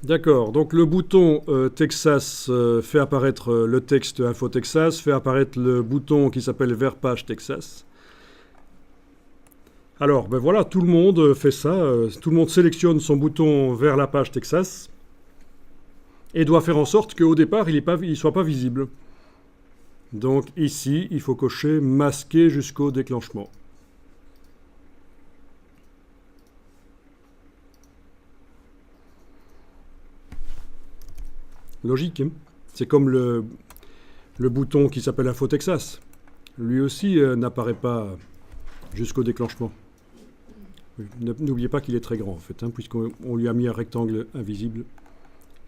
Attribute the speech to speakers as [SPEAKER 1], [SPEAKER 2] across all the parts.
[SPEAKER 1] D'accord, donc le bouton Texas fait apparaître le texte Info Texas, fait apparaître le bouton qui s'appelle Vers page Texas. Alors, ben voilà, tout le monde fait ça, tout le monde sélectionne son bouton vers la page Texas et doit faire en sorte qu'au départ, il ne soit pas visible. Donc ici, il faut cocher masquer jusqu'au déclenchement. Logique, hein. C'est comme le bouton qui s'appelle Info Texas. Lui aussi n'apparaît pas jusqu'au déclenchement. N'oubliez pas qu'il est très grand en fait, hein, puisqu'on lui a mis un rectangle invisible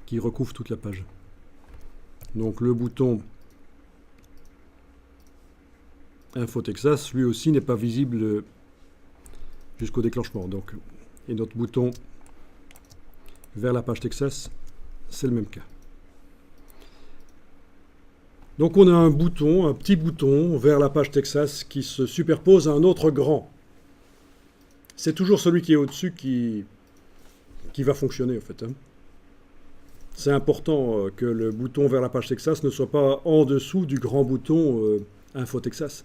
[SPEAKER 1] qui recouvre toute la page. Donc le bouton Info Texas, lui aussi, n'est pas visible jusqu'au déclenchement. Donc, et notre bouton vers la page Texas, c'est le même cas. Donc on a un bouton, un petit bouton vers la page Texas qui se superpose à un autre grand. C'est toujours celui qui est au-dessus qui va fonctionner en fait, hein. C'est important que le bouton vers la page Texas ne soit pas en dessous du grand bouton Info Texas.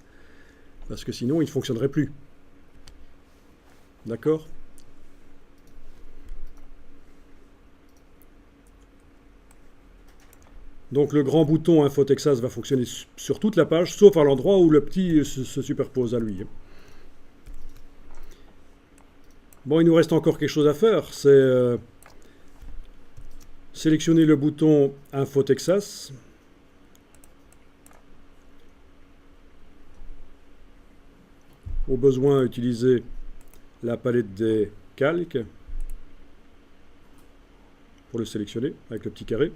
[SPEAKER 1] Parce que sinon il ne fonctionnerait plus. D'accord ? Donc le grand bouton Info Texas va fonctionner sur toute la page, sauf à l'endroit où le petit se superpose à lui. Bon, il nous reste encore quelque chose à faire, c'est sélectionner le bouton Info Texas. Au besoin, utiliser la palette des calques pour le sélectionner avec le petit carré.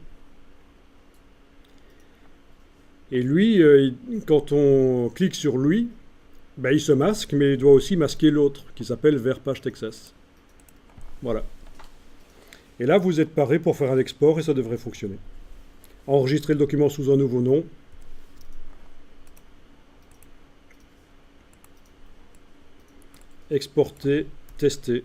[SPEAKER 1] Et lui, quand on clique sur lui, ben, il se masque, mais il doit aussi masquer l'autre, qui s'appelle Vers page Texas. Voilà. Et là, vous êtes paré pour faire un export et ça devrait fonctionner. Enregistrez le document sous un nouveau nom. Exporter, tester.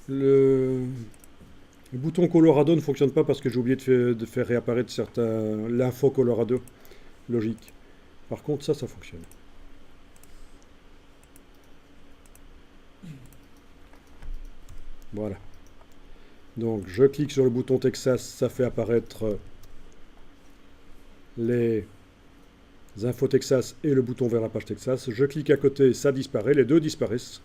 [SPEAKER 1] Le bouton Colorado ne fonctionne pas parce que j'ai oublié de faire réapparaître l'info Colorado. Logique. Par contre, ça fonctionne. Voilà. Donc, je clique sur le bouton Texas, ça fait apparaître les infos Texas et le bouton vers la page Texas. Je clique à côté, ça disparaît, les deux disparaissent.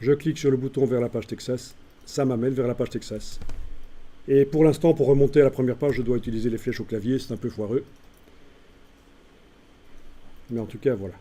[SPEAKER 1] Je clique sur le bouton vers la page Texas, ça m'amène vers la page Texas. Et pour l'instant, pour remonter à la première page, je dois utiliser les flèches au clavier, c'est un peu foireux. Mais en tout cas, voilà.